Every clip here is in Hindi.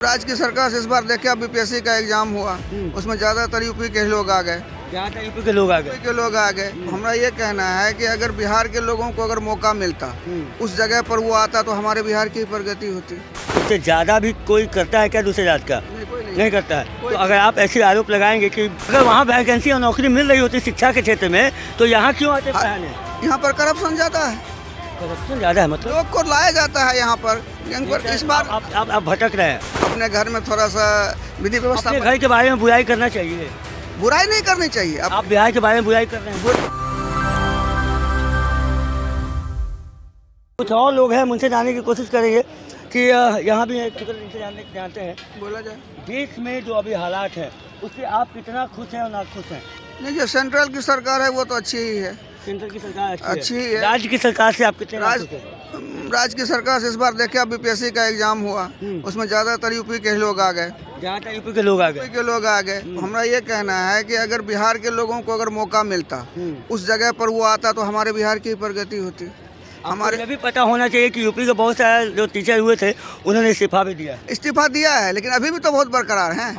राज्य की सरकार से इस बार देखिए, अब बीपीएससी का एग्जाम हुआ, उसमें ज्यादातर यूपी के लोग आ गए। यूपी के लोग आ गए। हमारा ये कहना है कि अगर बिहार के लोगों को अगर मौका मिलता, उस जगह पर वो आता तो हमारे बिहार की प्रगति होती। उससे ज्यादा भी कोई करता है क्या दूसरे राज्य का? नहीं करता है। तो अगर आप ऐसे आरोप लगाएंगे कि अगर वहाँ वैकेंसी और नौकरी मिल रही होती शिक्षा के क्षेत्र में, तो यहाँ क्यों आते पढ़ाने? यहाँ पर करप्शन ज्यादा है, करप्शन ज्यादा है, मतलब लोग को लाया जाता है यहाँ पर। इस बार आप भटक रहे हैं। अपने घर में थोड़ा सा विधि व्यवस्था, अपने घर के बारे में बुराई करना चाहिए, बुराई नहीं करनी चाहिए। आप बिहार के बारे में बुराई कर रहे हैं। कुछ और लोग हैं, मुझसे जानने की कोशिश करेंगे कि यहाँ भी इनसे जानते हैं, बोला जाए देश में जो अभी हालात है उससे आप कितना खुश हैं और ना खुश हैं? नहीं, जो सेंट्रल की सरकार है वो तो अच्छी ही है। सेंट्रल की सरकार अच्छी है। राज्य की सरकार से आप कितने राज्य की सरकार से इस बार देखिए, अब बीपीएससी का एग्जाम हुआ, उसमें ज्यादातर यूपी के लोग आ गए। यूपी के लोग आ गए। हमारा ये कहना है कि अगर बिहार के लोगों को अगर मौका मिलता, उस जगह पर वो आता तो हमारे बिहार की प्रगति होती। हमारे ये भी पता होना चाहिए कि यूपी के बहुत सारे जो टीचर हुए थे उन्होंने इस्तीफा दिया है, लेकिन अभी भी तो बहुत बरकरार हैं।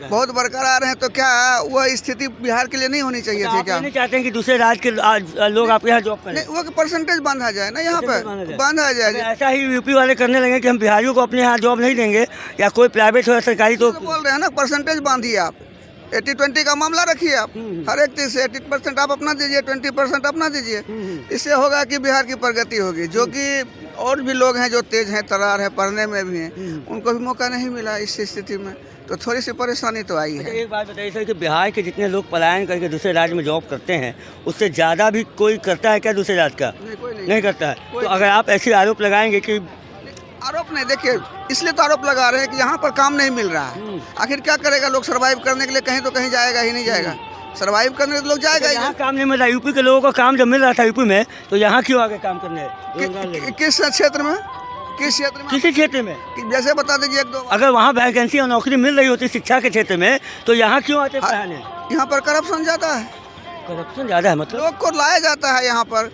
बहुत बरकरार हैं। तो क्या वह स्थिति बिहार के लिए नहीं होनी चाहिए थी? क्या नहीं चाहते हैं कि दूसरे राज्य के लोग आपके यहाँ जॉब करें? वो परसेंटेज बांधा जाए ना, यहाँ पर बांधा जाए। ऐसा ही यूपी वाले करने लगे कि हम बिहारियों को अपने यहाँ जॉब नहीं देंगे, या कोई प्राइवेट हो या सरकारी, तो बोल रहे हैं ना परसेंटेज बांधिए आप। 80-20 का मामला रखिए आप, हर एक चीज से 80% आप अपना दीजिए, 20% अपना दीजिए। इससे होगा कि बिहार की प्रगति होगी। जो कि और भी लोग हैं जो तेज हैं, तरार है, पढ़ने में भी हैं, उनको भी मौका नहीं मिला इस स्थिति में, तो थोड़ी सी परेशानी तो आई है। एक बात बताइए सर कि बिहार के जितने लोग पलायन करके दूसरे राज्य में जॉब करते हैं, उससे ज़्यादा भी कोई करता है क्या दूसरे राज्य का? नहीं करता है। तो अगर आप ऐसे आरोप लगाएंगे कि आरोप नहीं, देखिए इसलिए तो आरोप लगा रहे हैं कि यहाँ पर काम नहीं मिल रहा है। आखिर क्या करेगा लोग? सर्वाइव करने के लिए कहीं तो कहीं जाएगा ही नहीं जाएगा। सर्वाइव करने के लोग जाएगा ही। यहाँ काम नहीं मिल रहा। यूपी के लोगों को काम जब मिल रहा था यूपी में, तो यहाँ क्यों आगे काम करने? किस क्षेत्र में? किसी क्षेत्र में जैसे बता दीजिए एक दो। अगर वहाँ वैकेंसी और नौकरी मिल रही होती शिक्षा के क्षेत्र में, तो यहाँ क्यों आते पढ़ाने? यहाँ पर करप्शन ज्यादा है, मतलब लोग को लाया जाता है यहाँ पर।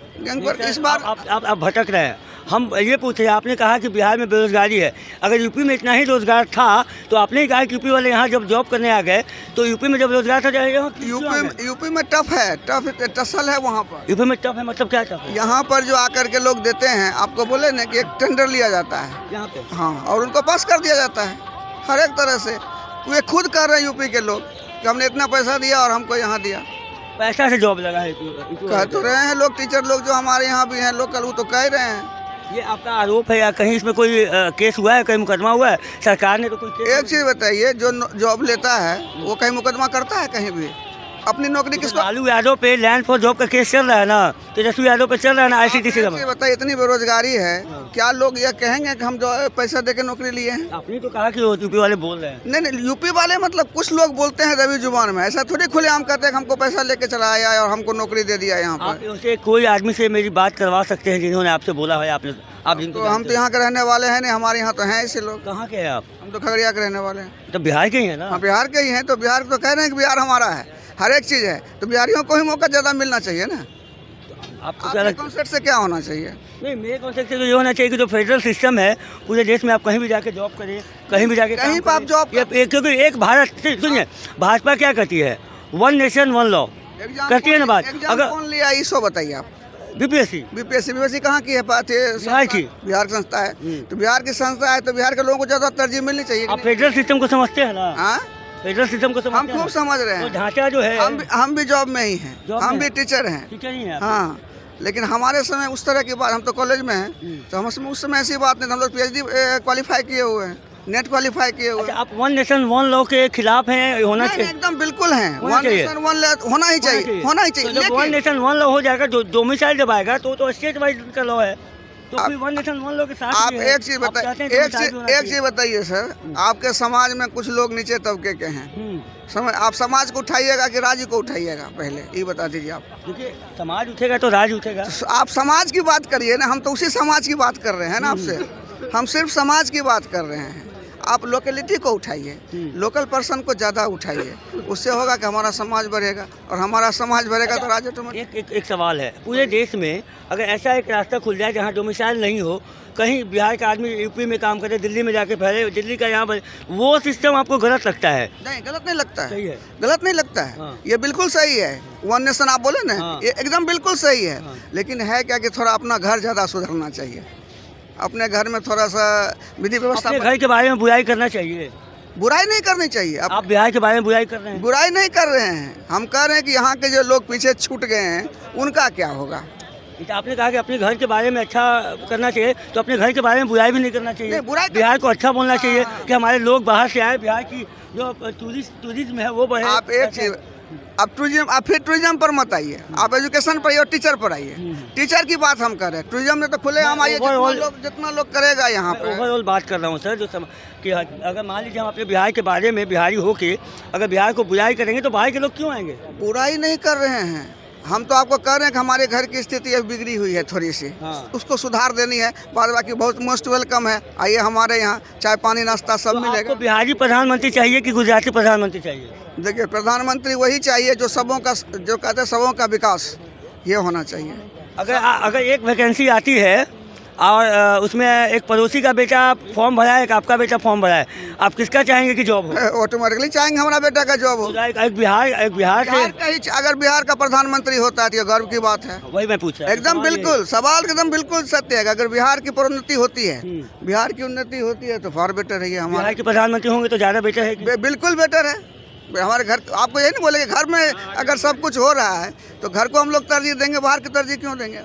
इस बार आप भटक रहे हैं। हम ये पूछे, आपने कहा कि बिहार में बेरोजगारी है। अगर यूपी में इतना ही रोजगार था तो आपने ही कहा कि यूपी वाले यहाँ जब जॉब करने आ गए, तो यूपी में जब रोजगार था यूपी में टफ है, टसल है वहाँ पर। यूपी में टफ है, मतलब क्या टफ है? यहाँ पर जो आकर के लोग देते हैं, आपको बोले ना कि एक टेंडर लिया जाता है यहाँ पे, हाँ, और उनको पास कर दिया जाता है हर एक तरह से। वे खुद कर रहे हैं यूपी के लोग कि हमने इतना पैसा दिया और हमको यहाँ दिया। पैसा से जॉब लगा है कह तो रहे हैं लोग, टीचर लोग जो हमारे यहाँ भी हैं लोकल, वो तो कह रहे हैं। ये आपका आरोप है या कहीं इसमें कोई केस हुआ है, कहीं मुकदमा हुआ है? सरकार ने तो कोई केस? एक चीज़ बताइए, जो जॉब लेता है वो कहीं मुकदमा करता है कहीं भी? अपनी नौकरी किसको? लालू यादव पे लैंड फॉर जॉब का केस चल रहा है ना, तेजस्वी यादव पे चल रहा है ना, ICTC का। बताइए, इतनी बेरोजगारी है, क्या लोग ये कहेंगे कि हम जो पैसा देके नौकरी लिए हैं? आपने तो कहा कि यूपी वाले बोल रहे हैं। नहीं, यूपी वाले मतलब कुछ लोग बोलते हैं रवि जुबान में, ऐसा थोड़ी खुलेआम कहते हैं हमको पैसा लेके चला आया और हमको नौकरी दे दिया यहाँ पर। उसे कोई आदमी से मेरी बात करवा सकते हैं जिन्होंने आपसे बोला है? तो हम तो यहाँ के रहने वाले हैं नहीं, हमारे यहाँ तो हैं ऐसे लोग। कहाँ के हैं आप? हम तो खगड़िया के रहने वाले हैं। तो बिहार के ही हैं ना? हाँ, बिहार के ही हैं। तो बिहार तो कह रहे हैं कि बिहार हमारा है, हर एक चीज़ है, तो बिहारियों को ही मौका ज़्यादा मिलना चाहिए ना। आपके कॉन्सेप्ट से क्या होना चाहिए? नहीं, मेरे कॉन्सेप्ट से तो ये होना चाहिए कि जो फेडरल सिस्टम है पूरे देश में, आप कहीं भी जाके जॉब करें, कहीं भी जाके कहीं पर आप जॉब, क्योंकि एक भारत, सुनिए, भाजपा क्या कहती है? 1 नेशन 1 लॉ करती है ना बात। अगर कौन लिया इसको बताइए आप? बीपीएससी कहाँ की है बात? बिहार की संस्था है। तो बिहार की संस्था है तो बिहार के लोगों को ज़्यादा तरजीह मिलनी चाहिए। आप फेडरल सिस्टम को समझते हैं ना? हाँ, फेडरल सिस्टम को हम खूब समझ रहे हैं। ढांचा जो है, हम भी जॉब में ही हैं, हम भी टीचर हैं। हाँ, लेकिन हमारे समय उस तरह की बात, हम तो कॉलेज में हैं, तो हम उस समय ऐसी बात नहीं। हम लोग PhD क्वालिफाई किए हुए हैं, नेट क्वालिफाई किए हुए हैं। आप 1 नेशन 1 लॉ के खिलाफ हैं? होना चाहिए एकदम बिल्कुल हैं। 1 नेशन 1 लॉ होना ही चाहिए। 1 नेशन 1 लॉ हो जाएगा, जो डोमिसाइल जब आएगा तो स्टेट वाइज का लॉ है, तो फिर 1 नेशन 1 लॉ के साथ आप एक चीज बताइए सर, आपके समाज में कुछ लोग नीचे तबके के हैं, आप समाज को उठाइएगा कि राज्य को उठाइएगा? पहले ये बता दीजिए आप। क्योंकि समाज उठेगा तो राज्य उठेगा। तो आप समाज की बात करिए ना, हम तो उसी समाज की बात कर रहे हैं ना आपसे। हम सिर्फ समाज की बात कर रहे हैं। आप लोकेलिटी को उठाइए, लोकल पर्सन को ज़्यादा उठाइए, उससे होगा कि हमारा समाज बढ़ेगा, और हमारा समाज बढ़ेगा तो राज्य। एक सवाल है, पूरे देश में अगर ऐसा एक रास्ता खुल जाए जहाँ डोमिसाइल नहीं हो, कहीं बिहार का आदमी यूपी में काम करे, दिल्ली में जाके फैले, दिल्ली का यहाँ पर, वो सिस्टम आपको गलत लगता है? नहीं, गलत नहीं लगता है। सही है, गलत नहीं लगता है। हाँ। ये बिल्कुल सही है। वन नेशन आप बोले ना, हाँ। ये एकदम बिल्कुल सही है। हाँ। लेकिन है क्या कि थोड़ा अपना घर ज़्यादा सुधरना चाहिए। अपने घर में थोड़ा सा विधि व्यवस्था, अपने घर के बारे में बुराई करना चाहिए। बुराई नहीं करनी चाहिए। आप बिहार के बारे में बुराई कर रहे हैं? बुराई नहीं कर रहे हैं, हम कह रहे हैं कि यहाँ के जो लोग पीछे छूट गए हैं उनका क्या होगा। आपने कहा कि अपने घर के बारे में अच्छा करना चाहिए, तो अपने घर के बारे में बुराई भी नहीं करना चाहिए। नहीं, बुराई बिहार को अच्छा बोलना चाहिए कि हमारे लोग बाहर से आए, बिहार की जो टूरिज्म है वो बढ़े। आप एक चीज, आप टूरिज्म, आप फिर टूरिज्म पर मत आइए, आप एजुकेशन पर आइए और टीचर पर आइए। टीचर की बात हम कर रहे हैं, टूरिज्म में तो खुले हम आइए, जितना लोग करेगा यहाँ पर। ओवरऑल बात कर रहा हूँ सर, कि अगर मान लीजिए हम अपने बिहार के बारे में बिहारी होके अगर बिहार को बुराई करेंगे तो बाहर के लोग क्यों आएंगे? बुराई नहीं कर रहे हैं, हम तो आपको कह रहे हैं कि हमारे घर की स्थिति अब बिगड़ी हुई है थोड़ी सी। हाँ। उसको सुधार देनी है। बाद बाकी बहुत मोस्ट वेलकम है, आइए हमारे यहाँ चाय पानी नाश्ता सब तो मिलेगा। आपको बिहारी प्रधानमंत्री चाहिए कि गुजराती प्रधानमंत्री चाहिए? देखिए, प्रधानमंत्री वही चाहिए जो सबों का, जो कहते हैं सबों का विकास, ये होना चाहिए। अगर एक वैकेंसी आती है और उसमें एक पड़ोसी का बेटा फॉर्म भरा है, एक आपका बेटा फॉर्म भरा है, आप किसका चाहेंगे कि जॉब हो? ऑटोमेटिकली चाहेंगे हमारा बेटा का जॉब हो। एक बिहार से अगर बिहार का प्रधानमंत्री होता है तो गर्व की बात है। वही मैं पूछ रहा हूं। एकदम बिल्कुल सवाल एकदम बिल्कुल सत्य है। अगर बिहार की प्रोन्नति होती है, बिहार की उन्नति होती है तो फॉर बेटर है। हमारे बिहार के प्रधानमंत्री होंगे तो ज़्यादा बेटर है। बिल्कुल बेटर है। हमारे घर, आपको ये नहीं बोलेंगे घर में अगर सब कुछ हो रहा है तो घर को हम लोग तरजीह देंगे, बाहर की तरजीह क्यों देंगे?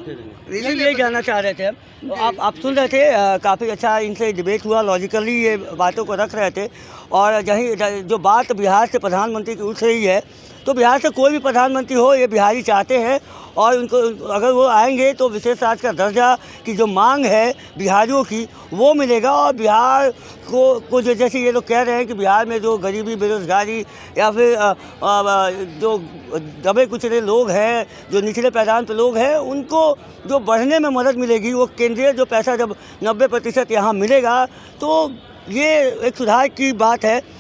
इसीलिए जानना चाह रहे थे तो आप सुन रहे थे, काफ़ी अच्छा इनसे डिबेट हुआ, लॉजिकली ये बातों को रख रहे थे। और जहीं जो बात बिहार से प्रधानमंत्री की उठ रही है, तो बिहार से कोई भी प्रधानमंत्री हो ये बिहारी चाहते हैं, और उनको अगर वो आएंगे तो विशेष राज्य का दर्जा की जो मांग है बिहारियों की वो मिलेगा। और बिहार को जैसे ये लोग कह रहे हैं कि बिहार में जो गरीबी, बेरोजगारी या फिर जो दबे कुचले लोग हैं, जो निचले पैदान पर लोग हैं, उनको जो बढ़ने में मदद मिलेगी, वो केंद्रीय जो पैसा जब 90% यहाँ मिलेगा तो ये एक सुधार की बात है।